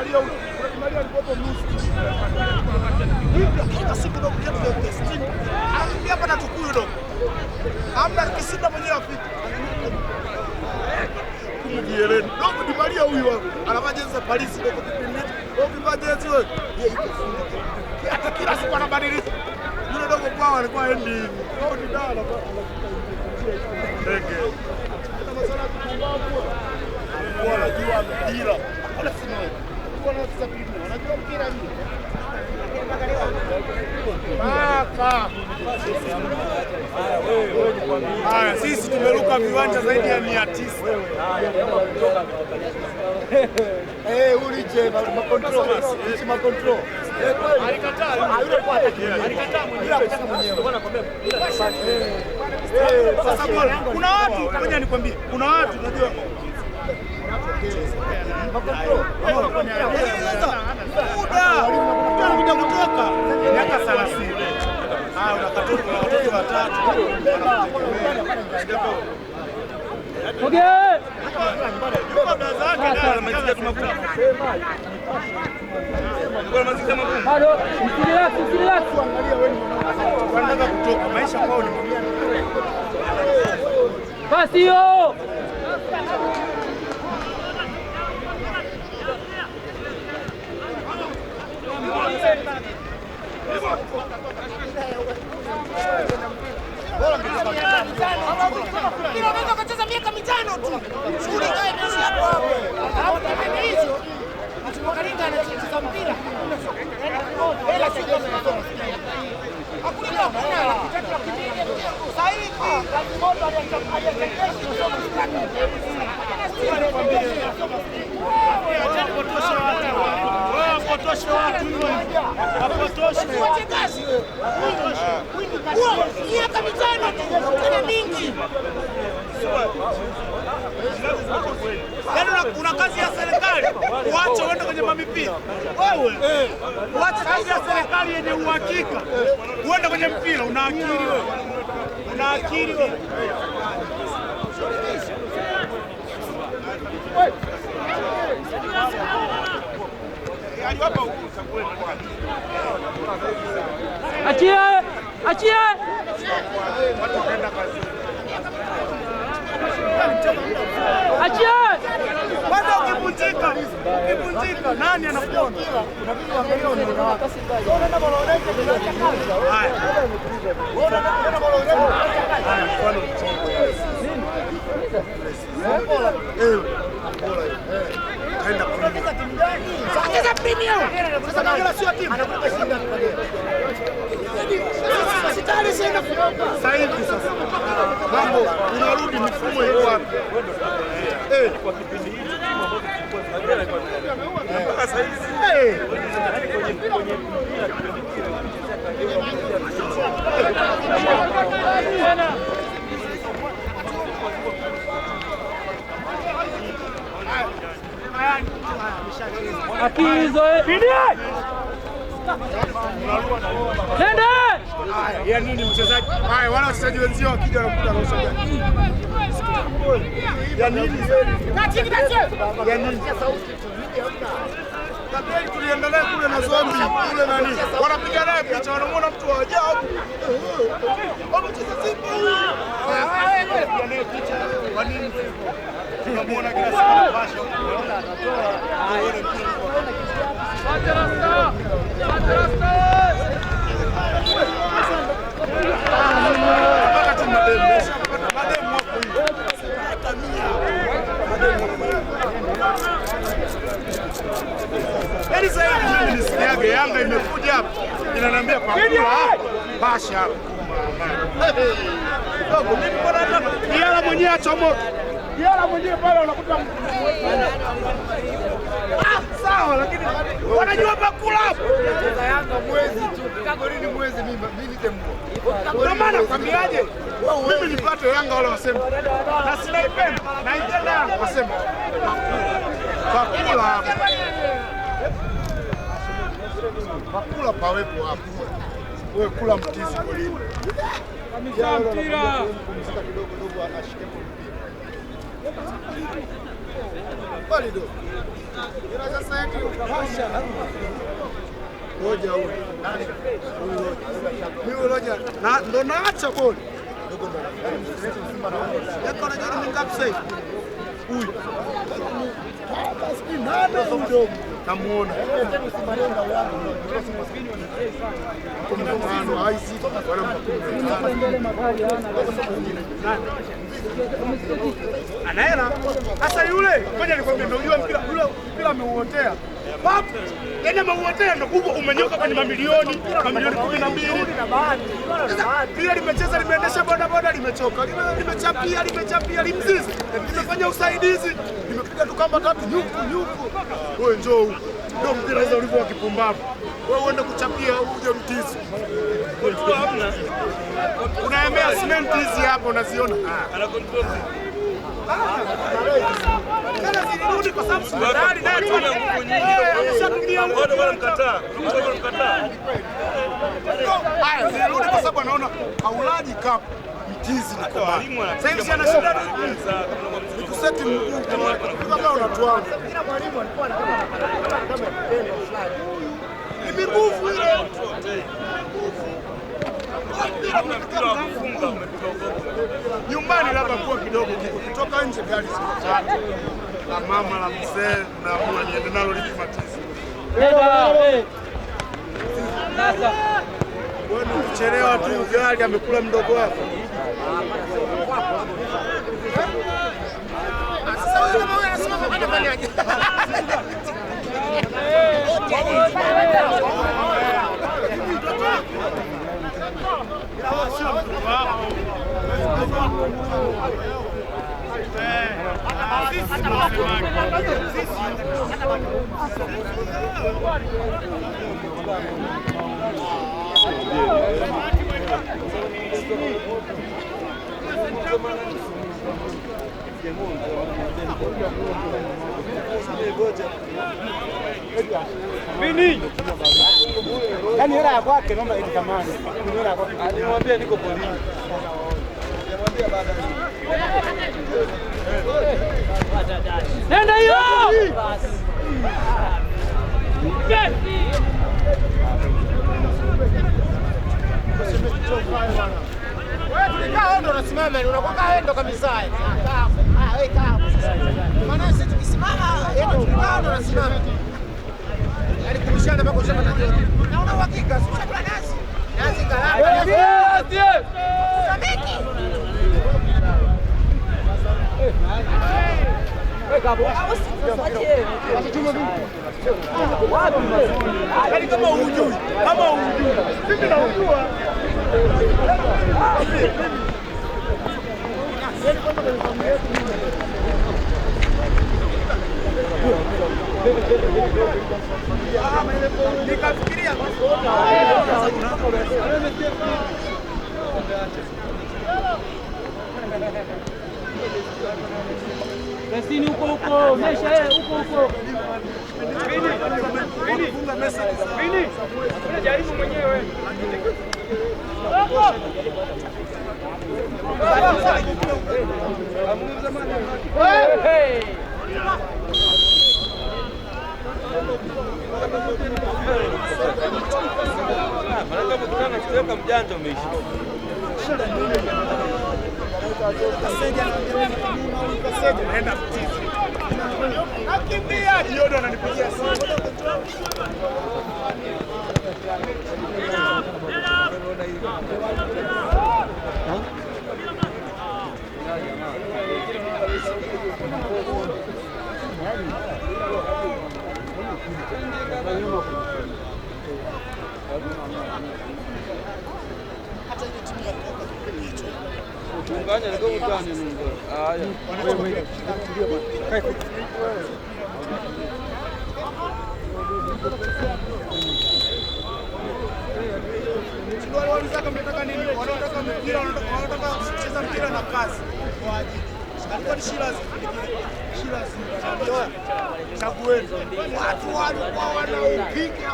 Maria huyu. Maria alikuwa mnusu. Kila siku ndio mjetu testing. Anakuja hapa na Tukuyu ndio. Amna kisinda mwenyewe afika. Kumjieleni. Ndio Di Maria huyu hapo. Anavaa jezi za Paris ndio kipindi. Ndio kivaa jezi wewe. Yeye yuko fundi. Kila siku anabadilika. Yule dogo kwao alikuwa endi. Ndio ni dala kwa ndege. Kuna masala kupumbavu. Wanajua mpira. Wanasema wanacheza mpira. Wanajua mpira nini? Maka. Haya, sisi tumeruka viwanja zaidi ya 900. Uliche makontrol. Uliche makontrol. Alikataa. Alikataa mwenyewe. Bwana kwambia. Sasa bwana, kuna watu, ngoja nikwambie. Kuna watu unajua muda kutoka miaka 30. Unakatoka na watoto watatu. Okay. Yuko baza yake ndio anamalizia tumafuta. Kwa mazika magumu. Bado usirelax Angalia wewe unataka kutoka maisha kwao ni basi hiyo. Ila unaweza kucheza miaka 5 tu. Shule hapo hapo. Alafu kama hizo Mchungalinga anacheza mpira. Hela sio kama hakuna kuna kitatu la kimbilio. Sasa hivi moto Wapotoshe watu hivyo. Wapotoshe. Wachezaji wewe. Miaka 5 tu. Tena mingi. Yaani una kazi ya serikali, uache uende kwenye mamipira. Wewe, uache kazi ya serikali yenye uhakika. Uende kwenye mpira, una akili wewe. Una akili wewe. Achie! Achie! Achie! Kwanza ukivunjika nani anakuona? Unabidi uangalie unaona wapi. Unaenda Boloneje bila kazi. Haya. Unaenda Boloneje bila kazi. Haya, mfano mchongo. Bora. Kaenda kuongeza timu gani? Ongeza premium. Sasa Kagera sio timu. Anakupa shinda Kagera. Sasa hivi sasa. Mambo unarudi mifumo iko wapi? Kwa kipindi hicho timu ambazo zilikuwa Kagera kwa mpaka sasa hivi. Kwenye mpira kipindi kile Akizo Nende! Ya nini mchezaji? Haya wala wachezaji wenzio wakija wanakuta ruhusa gani? Ya nini? Ya nini? Lakini tuliendelea kule na zombi kule nani? Wanapiga naye picha wanamuona mtu wa ajabu. Wamecheza Simba huyu. Wanapiga naye picha. Kwa nini? Tunamuona kila siku anapasha. Unaona atatoa. Atarasta! Atarasta! Yaani sasa hivi mimi nisikiage Yanga imekuja hapa inaniambia kwa kula pasha hapa. Dogo mimi mbona hata Diala mwenyewe achomoka. Diala mwenyewe pale unakuta sawa lakini wanajua pakula hapo. Yanga mwezi tu. Kagolini mwezi mimi nitembo. Kwa maana kwambiaje? Mimi nipate Yanga wale wasema. Na sinaipenda. Naipenda Yanga wasema. Pakula hapo. Pakula pawepo hapo. Wewe kula mtizi golini. Kamisa mpira. Kumzika kidogo dogo ashike mpira. Bali do. Ila sasa eti pasha. Ngoja huyu. Mimi ngoja. Na ndo naacha bodi. Yako na jana mingapi sasa? Huyu. Basi nani mdogo? Namuona. Kumano haisi anaela sasa yule ngoja nikwambie ndio unajua mpira ameuotea pap yani ameuotea ndio kubwa umenyoka kwenye mamilioni 12 pia limecheza limeendesha boda boda limechoka limechapia limzizi limefanya usaidizi limepiga tu kamba tatu nyuku wewe njoo huko ndio mpira sasa ulivyo wa kipumbavu wewe uende kuchapia uje mtizi control hamna unaemea cement hizi hapo unaziona ana control kana zirudi kwa sababu tayari naye tu ameshatumia bado wanamkataa haya zirudi kwa sababu anaona haulaji cup mtizi ni kwa sasa hivi ana shida ni kuseti mguu kama unatwanga kila mwalimu alikuwa anataka kama kitendo fulani ni migufu ile nyumbani labda kuwa kidogo kutoka nje gari zikotatu la mama la mzee na niende nalo likimatiza sasa wewe ukichelewa tu gari amekula mdogo wako sasa wewe kama wewe unasema kwenda fanyaje Vini. Yaani hela ya kwake naomba itamani. Hela ya kwake. Alimwambia niko polini. Alimwambia baadaye. Nenda hiyo. Wewe kaa ndo unasimama, unakuwa kaa ndo kabisa. Wewe kaa. Maana sisi tukisimama, ndo kaa ndo unasimama. Yaani kumshana mpaka ushaka na joto. Na una uhakika ushakula nazi. Nazi karanga. Yes. Samiki. Weka hapo. Yaani kama hujui, sisi tunajua. Nikafikiria Besini huko, mesha huko. Vini. Unajaribu mwenyewe. Hey. Maana kama kuweka mjanja umeisha. Naenda mtizi. Nakimbia jioni ananipigia simu. Tunganya ndio utani nungo. Haya. Wanataka mtaka nini? Wanataka mpira, wanataka kucheza mpira na kasi. Kwa ajili. Alikuwa ni Shiraz. Chagueni. Watu walikuwa wanaupiga.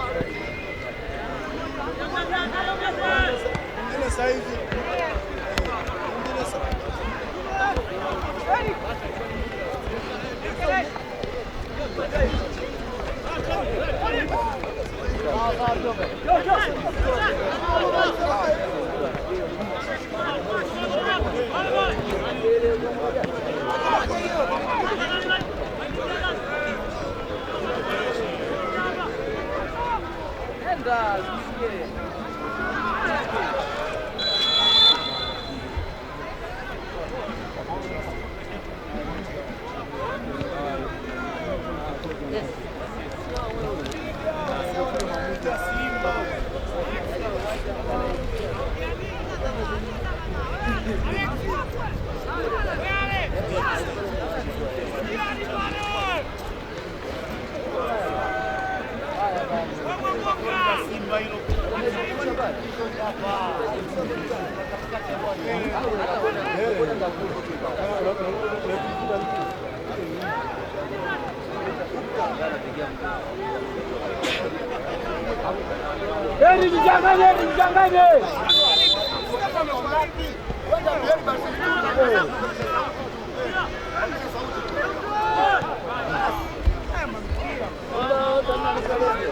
Sasa hivi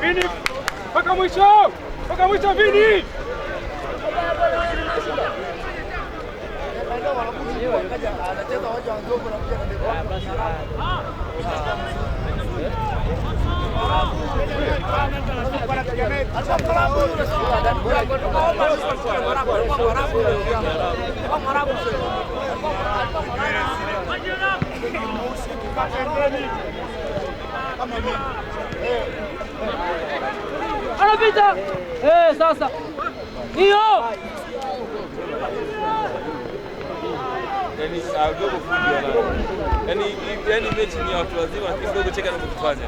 Vini, mpaka mwisho Vini. Anapita. Sasa. Hiyo. Yaani adogo fundi wana. Yaani mechi ni watu wazima kidogo cheka na kufanya.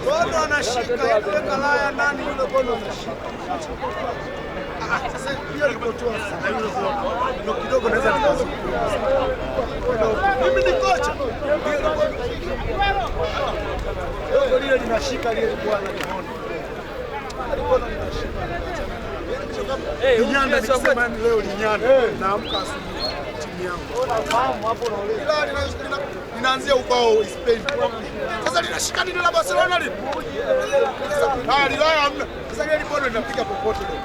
Gono anashika weka laya nani yule gono anashika. Sasa hiyo ilipotoa sana yule gono kidogo naweza nikazungumza. Mimi ni kocha. Gono lile linashika lile bwana limeona. Gono linashika. Linyanda nikisema leo linyanda naamka asubuhi timu yangu. Unafahamu hapo unaona. Linaanzia ubao Spain. Sasa linashika nini la Barcelona lile? Lilaya hamna. Sasa ile bwana linapiga popote leo.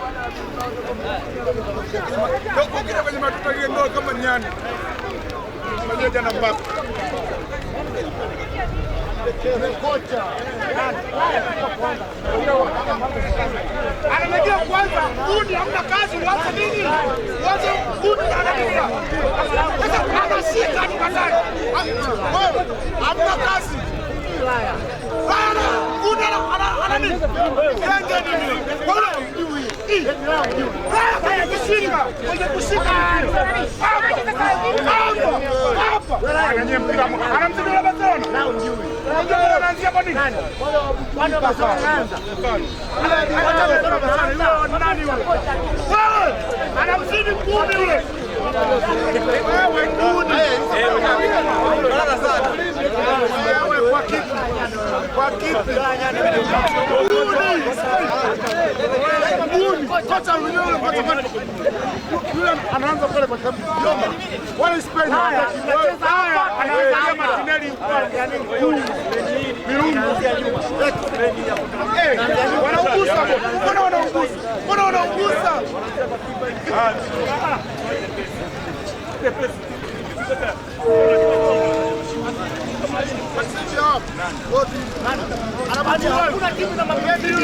Ndio kile kwenye matuta ile ndio kama nyani. Unajua jana mbako. Kocha. Anamejia kwanza kundi hamna kazi uanze nini? Uanze kundi anapiga. Sasa anashika ni bandari. Wewe hamna kazi. Laya. Bana kundi ana nini? Yanga nini? Bora ujui. Laya kushika. Kwenye kushika. Hapa. Ananyea mpira. Anamzidi Barcelona. Na ujui. Unajua anaanzia kwa nini? Bwana Barcelona anaanza. Nani yule? Wewe anamzidi kundi yule. Wewe kundi. Wewe kwa kipi? Kwa kipi? Kundi. Kocha yule kocha yule anaanza pale kwa sababu wale Spain haya anaanza Martinelli yani wanaunguza. Mbona wanaunguza? Kuna timu na